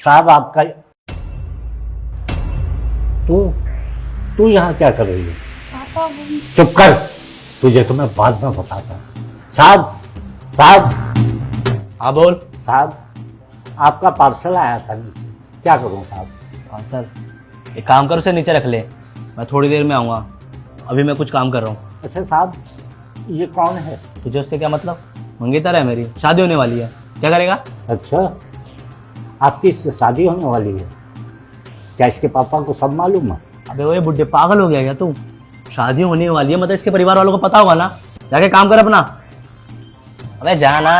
साहब आपका तू तू यहाँ क्या कर रही है? पापा वो चुप कर, तुझे तो मैं बाद में बताता हूँ। साहब साहब हाँ बोल। साहब आपका पार्सल आया था नीचे, क्या करूँ साहब? हाँ सर, एक काम कर, उसे नीचे रख ले, मैं थोड़ी देर में आऊँगा, अभी मैं कुछ काम कर रहा हूँ। अच्छा साहब, ये कौन है? तुझे उससे क्या मतलब? मंगेतर है मेरी, शादी होने वाली है, क्या करेगा? अच्छा, आपकी शादी होने वाली है? क्या इसके पापा को सब मालूम है? अबे वो ये बुढ़े पागल हो गया क्या तू? शादी होने वाली है मतलब इसके परिवार वालों को पता होगा ना, जाके काम कर अपना। अबे जाना।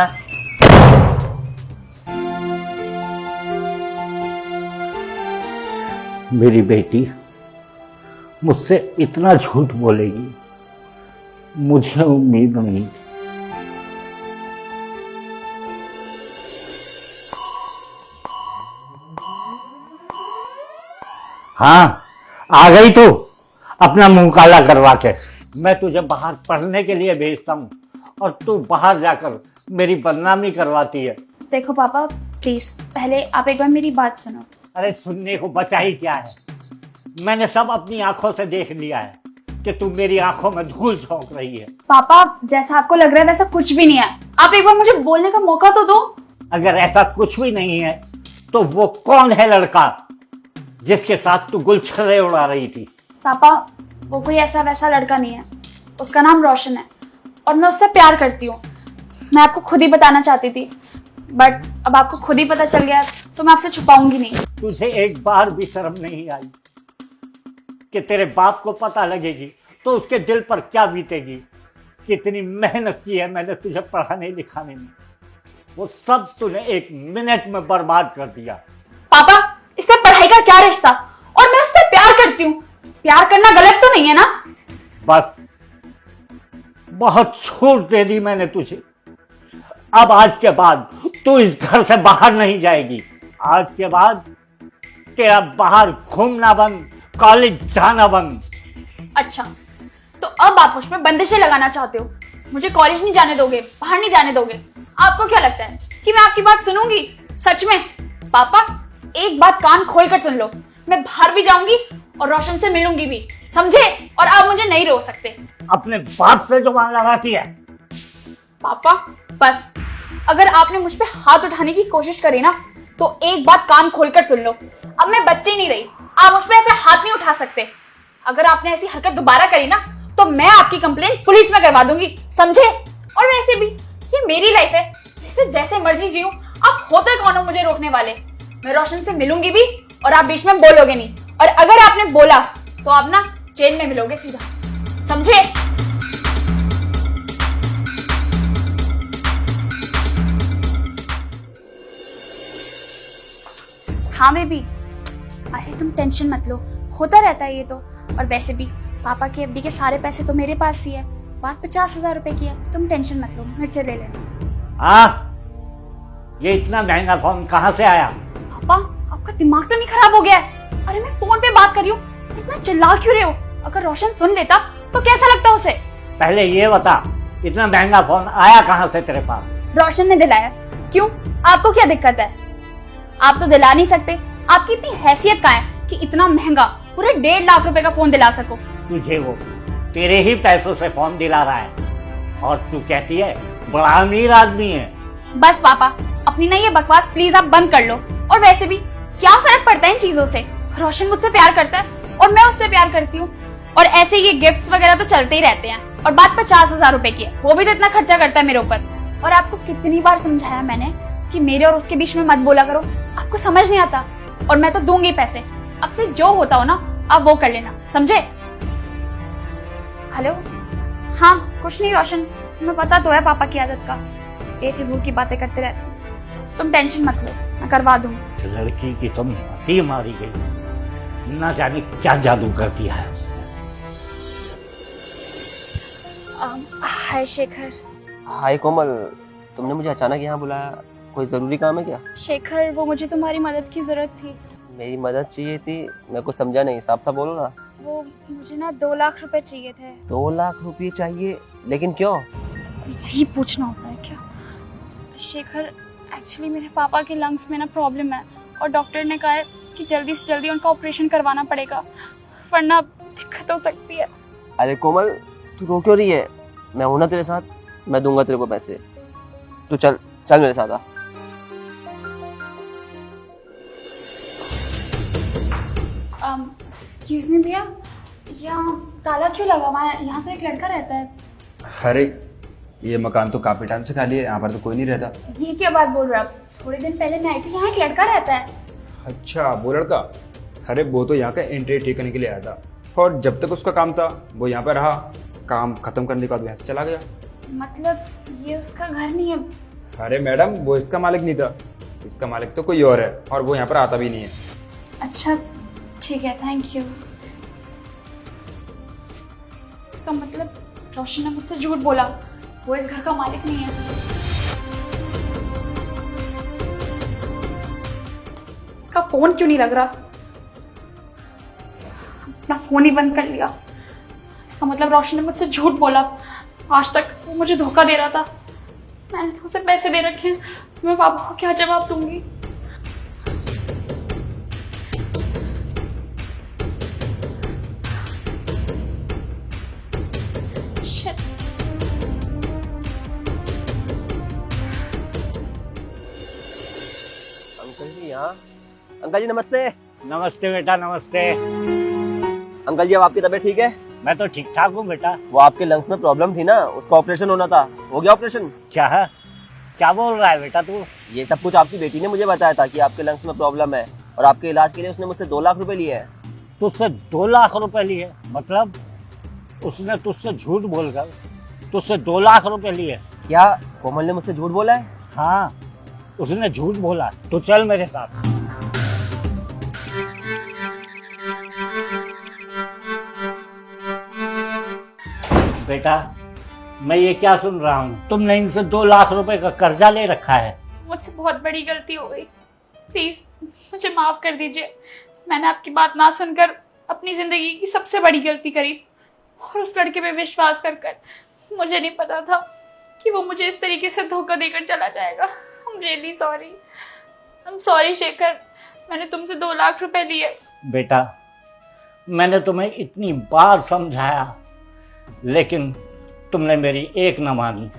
मेरी बेटी मुझसे इतना झूठ बोलेगी, मुझे उम्मीद नहीं थी। हाँ, आ गई तू अपना मुंह काला करवा के। मैं तुझे बाहर पढ़ने के लिए भेजता हूँ और तू बाहर जाकर मेरी बदनामी करवाती है। देखो पापा प्लीज पहले आप एक बार मेरी बात सुनो। अरे सुनने को बचा ही क्या है, मैंने सब अपनी आंखों से देख लिया है कि तू मेरी आंखों में धूल झोंक रही है। पापा जैसा आपको लग रहा है वैसा कुछ भी नहीं है, आप एक बार मुझे बोलने का मौका तो दो। अगर ऐसा कुछ भी नहीं है तो वो कौन है लड़का जिसके साथ तू गुलछर्रे उड़ा रही थी? पापा वो कोई ऐसा वैसा लड़का नहीं है, उसका नाम रोशन है और मैं उससे प्यार करती हूँ। मैं आपको खुद ही बताना चाहती थी बट अब आपको खुद ही पता चल गया तो मैं आपसे छुपाऊंगी नहीं। तुझे एक बार भी शर्म नहीं आई कि तेरे बाप को पता लगेगी तो उसके दिल पर क्या बीतेगी? कितनी मेहनत की है मैंने तुझे पढ़ाने लिखाने में, वो सब तूने एक मिनट में बर्बाद कर दिया। पापा इससे पढ़ाई का क्या रिश्ता, और मैं उससे प्यार करती हूँ, प्यार करना गलत तो नहीं है ना? बस बहुत छूट दे दी मैंने तुझे, अब आज के बाद तू इस घर से बाहर नहीं जाएगी। आज के बाद तेरा बाहर घूमना बंद, कॉलेज जाना बंद। अच्छा तो अब आप मुझ पर बंदिशें लगाना चाहते हो, मुझे कॉलेज नहीं जाने दोगे, बाहर नहीं जाने दोगे? आपको क्या लगता है कि मैं आपकी बात सुनूंगी? सच में? पापा एक बात कान खोल कर सुन लो, मैं बाहर भी जाऊंगी और रोशन से मिलूंगी भी, समझे? और आप मुझे नहीं रोक सकते। अपने बाप से जुबान लगाती है। पापा बस, अगर आपने मुझ पे हाथ उठाने की कोशिश करी ना तो एक बात कान खोलकर सुन लो, अब मैं बच्ची नहीं रही, आप मुझ पे ऐसे हाथ नहीं उठा सकते। अगर आपने ऐसी हरकत दोबारा करी ना तो मैं आपकी कंप्लेंट पुलिस में करवा दूंगी, समझे? और वैसे भी ये मेरी लाइफ है, इसे जैसे मर्जी जीऊं, आप होते कौन हो मुझे रोकने वाले? मैं रोशन से मिलूंगी भी और आप बीच में बोलोगे नहीं, और अगर आपने बोला तो आप ना जेल में मिलोगे सीधा, समझे? हाँ बेबी, अरे तुम टेंशन मत लो, होता रहता है ये तो। और वैसे भी पापा की एफडी के सारे पैसे तो मेरे पास ही है, बात 50,000 रुपए की है, तुम टेंशन मत लो, मुझसे ले लेना। ये इतना महंगा फोन कहाँ से आया? पापा आपका दिमाग तो नहीं खराब हो गया है? अरे मैं फोन पे बात कर रही हूँ, इतना चिल्ला क्यों रहे हो? अगर रोशन सुन लेता तो कैसा लगता उसे? पहले ये बता, इतना महंगा फोन आया कहाँ से तेरे पास? रोशन ने दिलाया। क्यों, आपको क्या दिक्कत है? आप तो दिला नहीं सकते, आपकी इतनी हैसियत कहाँ है कि इतना महंगा पूरे 1.5 लाख रुपए का फोन दिला सको? तुझे वो तेरे ही पैसों से फोन दिला रहा है और तू कहती है बड़ा अमीर आदमी है। बस पापा अपनी ना ये बकवास प्लीज आप बंद कर लो। और वैसे भी क्या फर्क पड़ता है इन चीजों से? रोशन मुझसे प्यार करता है और मैं उससे प्यार करती हूँ, और ऐसे ये गिफ्ट्स वगैरह तो चलते ही रहते हैं। और बात 50,000 रुपए की है, वो भी तो इतना खर्चा करता है मेरे ऊपर। और आपको कितनी बार समझाया मैंने कि मेरे और उसके बीच में मत बोला करो, आपको समझ नहीं आता। और मैं तो दूंगी पैसे, अब से जो होता हो ना आप वो कर लेना, समझे? हेलो, हाँ कुछ नहीं रोशन, तुम्हें पता तो है पापा की आदत का, बेफिजूल की बातें करते रहते हैं। तुम टेंशन मत लो, मैं करवा दूंगी। लड़की की तो मती मारी गई, ना जाने क्या जादू कर दिया है। हाय शेखर। हाय कोमल, तुमने मुझे अचानक यहाँ बुलाया, कोई जरूरी काम है क्या? शेखर वो मुझे तुम्हारी मदद की जरूरत थी। मेरी मदद चाहिए थी? मैं कुछ समझा नहीं, साफ साफ बोलो ना। वो मुझे ना 2 लाख रुपए चाहिए थे। 2 लाख रुपए चाहिए? लेकिन क्यों? यही पूछना होता है क्या? शेखर एक्चुअली मेरे पापा के लंग्स में ना प्रॉब्लम है और डॉक्टर ने कहा है कि जल्दी से जल्दी उनका ऑपरेशन करवाना पड़ेगा, वरना दिक्कत हो सकती है। अरे कोमल, तू रो क्यों रही है? मैं हूं ना तेरे साथ, मैं दूंगा तेरे को पैसे। तू चल चल मेरे साथ आ। एक्सक्यूज मी भैया, यहाँ ताला क्यों लगा हुआ है? यहाँ तो एक लड़का रहता है। अरे ये मकान तो काफी टाइम से खाली है, यहाँ पर तो कोई नहीं रहता। ये क्या बात बोल रहे हो आप? थोड़े दिन पहले मैं आई थी, यहाँ एक लड़का रहता है। अच्छा, वो लड़का? अरे वो तो यहाँ का एंट्री ठीक करने के लिए आया था, और जब तक उसका काम था वो यहाँ पे रहा, काम खत्म करने के बाद यहाँ से चला गया। मतलब ये उसका घर नहीं है? अरे मैडम, वो इसका मालिक नहीं था, इसका मालिक तो कोई और है, और वो यहाँ पर आता भी नहीं है। अच्छा ठीक है, थैंक यू। इसका मतलब रोशन ने मुझसे झूठ बोला, वो इस घर का मालिक नहीं है। इसका फोन क्यों नहीं लग रहा? अपना फोन ही बंद कर लिया। इसका मतलब रोशन ने मुझसे झूठ बोला, आज तक वो मुझे धोखा दे रहा था। मैंने तो उसे पैसे दे रखे हैं, मैं पापा को क्या जवाब दूंगी? Shit. अंकल जी यहाँ। अंकल जी नमस्ते। नमस्ते बेटा, नमस्ते। अंकल जी अब आपकी तबीयत ठीक है? मैं तो ठीक ठाक हूँ बेटा। वो आपके लंग्स में प्रॉब्लम थी ना, उसका ऑपरेशन होना था, हो गया ऑपरेशन? क्या बोल रहा है बेटा तू? ये सब कुछ आपकी बेटी ने मुझे बताया था कि आपके लंग्स में प्रॉब्लम है, और आपके इलाज के लिए उसने मुझसे 2 लाख रुपए लिए हैं। तुझसे 2 लाख रुपए लिए? मतलब उसने तुझसे झूठ बोलकर तुझसे 2 लाख रुपए लिए? क्या कोमल ने मुझसे झूठ बोला है? हाँ, उसने झूठ बोला। तो चल मेरे साथ। बेटा, मैं ये क्या सुन रहा हूँ? तुमने इनसे 2 लाख रुपए का कर्जा ले रखा है। मुझसे बहुत बड़ी गलती हो गई, प्लीज मुझे माफ कर दीजिए। मैंने आपकी बात ना सुनकर अपनी जिंदगी की सबसे बड़ी गलती करी, और उस लड़के पे विश्वास कर मुझे नहीं पता था कि वो मुझे इस तरीके से धोखा देकर चला जाएगा। I'm really sorry. I'm sorry Shekhar, मैंने तुमसे 2 लाख रुपए लिए। बेटा, मैंने तुम्हें इतनी बार समझाया, लेकिन तुमने मेरी एक न मानी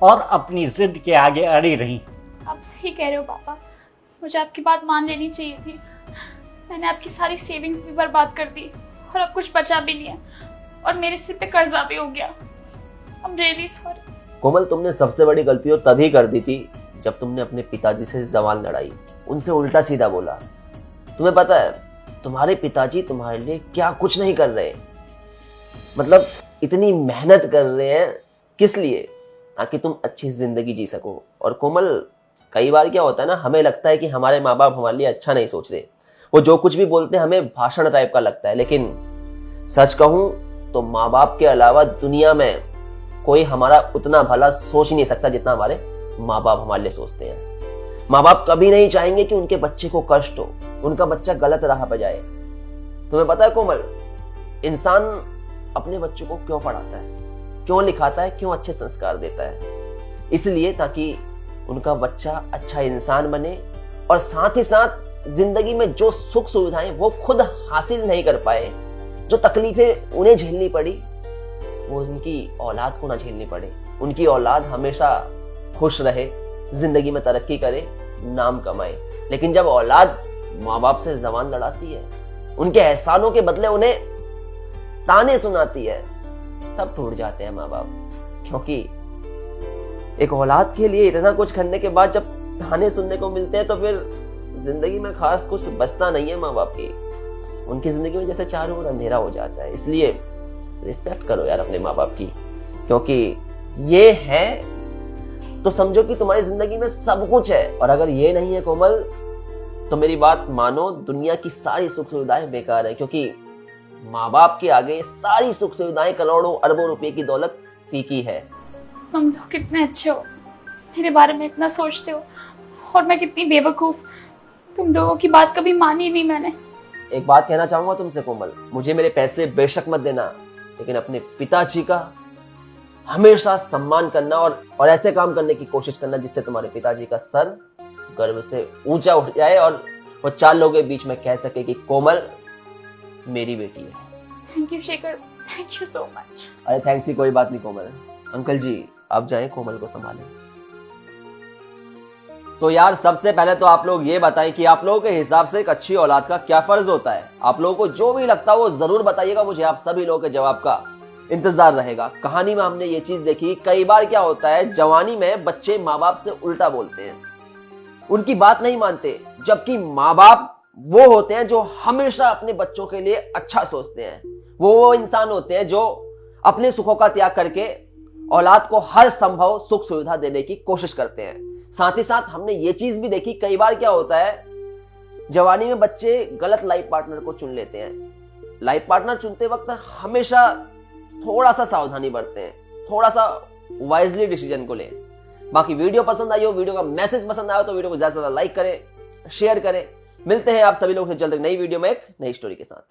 और अपनी जिद के आगे अड़ी रही। आप सही कह रहे हो पापा, मुझे आपकी बात मान लेनी चाहिए थी। मैंने आपकी सारी सेविंग्स भी बर्बाद कर दी, और अब कुछ बचा भी नहीं है, और मेरे सिर पे कर्जा भी हो गया। I'm really sorry. कोमल, तुमने सबसे बड़ी गलती तो तभी कर दी थी जब तुमने अपने पिताजी से जबान लड़ाई, उनसे उल्टा सीधा बोला। तुम्हें पता है तुम्हारे पिताजी तुम्हारे लिए क्या कुछ नहीं कर रहे, मतलब इतनी मेहनत कर रहे हैं किस लिए? ताकि तुम अच्छी जिंदगी जी सको। और कोमल, कई बार क्या होता है ना, हमें लगता है कि हमारे माँ बाप हमारे लिए अच्छा नहीं सोच रहे, वो जो कुछ भी बोलते हैं हमें भाषण टाइप का लगता है, लेकिन सच कहूं तो माँ बाप के अलावा दुनिया में कोई हमारा उतना भला सोच ही नहीं सकता जितना हमारे माँ बाप हमारे लिए सोचते हैं। माँ बाप कभी नहीं चाहेंगे कि उनके बच्चे को कष्ट हो, उनका बच्चा गलत राह पर जाए। तुम्हें पता है कोमल, इंसान अपने बच्चों को क्यों पढ़ाता है, क्यों लिखाता है, क्यों अच्छे संस्कार देता है? इसलिए ताकि उनका बच्चा अच्छा इंसान बने, और साथ ही साथ जिंदगी में जो सुख सुविधाएं वो खुद हासिल नहीं कर पाए, जो तकलीफें उन्हें झेलनी पड़ी, वो उनकी औलाद को ना झेलनी पड़े। उनकी औलाद हमेशा खुश रहे, जिंदगी में तरक्की करे, नाम कमाए। लेकिन जब औलाद माँ बाप से जबान लड़ाती है, उनके एहसानों के बदले उन्हें ताने सुनाती है, तब टूट जाते हैं माँ बाप। क्योंकि एक औलाद के लिए इतना कुछ करने के बाद जब ताने सुनने को मिलते हैं, तो फिर जिंदगी में खास कुछ बचता नहीं है माँ बाप की। उनकी जिंदगी में जैसे चारों ओर अंधेरा हो जाता है। इसलिए रिस्पेक्ट करो यार अपने माँ बाप की, क्योंकि ये है तो समझो कि तुम्हारी जिंदगी में सब कुछ है, और अगर ये नहीं है कोमल, तो मेरी बात मानो, दुनिया की सारी सुख सुविधाएं बेकार है। क्योंकि माँ बाप के आगे सारी सुख सुविधाएं, करोड़ों अरबों रुपए की दौलत फीकी है। तुम लोग कितने अच्छे हो, मेरे बारे में इतना सोचते हो, और मैं कितनी बेवकूफ, तुम लोगों की बात कभी मानी नहीं मैंने। एक बात कहना चाहूंगा तुमसे कोमल, मुझे मेरे पैसे बेशक मत देना, लेकिन अपने पिताजी का हमेशा सम्मान करना, और ऐसे काम करने की कोशिश करना जिससे तुम्हारे पिताजी का सर गर्व से ऊंचा उठ जाए और वो 4 लोगों के बीच में कह सके कि कोमल मेरी बेटी है। Thank you Shekhar, thank you so much. अरे थैंक्स की कोई बात नहीं कोमल। अंकल जी आप जाएं, कोमल को संभालें। तो यार सबसे पहले तो आप लोग ये बताएं कि आप लोगों के हिसाब से एक अच्छी औलाद का क्या फर्ज होता है। आप लोगों को जो भी लगता है वो जरूर बताइएगा, मुझे आप सभी लोगों के जवाब का इंतजार रहेगा। कहानी में हमने ये चीज देखी, कई बार क्या होता है जवानी में बच्चे माँ बाप से उल्टा बोलते हैं, उनकी बात नहीं मानते, जबकि माँ बाप वो होते हैं जो हमेशा अपने बच्चों के लिए अच्छा सोचते हैं। वो इंसान होते हैं जो अपने सुखों का त्याग करके औलाद को हर संभव सुख सुविधा देने की कोशिश करते हैं। साथ ही साथ हमने ये चीज भी देखी, कई बार क्या होता है जवानी में बच्चे गलत लाइफ पार्टनर को चुन लेते हैं। लाइफ पार्टनर चुनते वक्त हमेशा थोड़ा सा सावधानी बरतें, थोड़ा सा वाइजली डिसीजन को लें। बाकी वीडियो पसंद आई हो, वीडियो का मैसेज पसंद आया हो तो वीडियो को ज्यादा से ज्यादा लाइक करें, शेयर करें। मिलते हैं आप सभी लोगों से जल्द एक नई वीडियो में एक नई स्टोरी के साथ।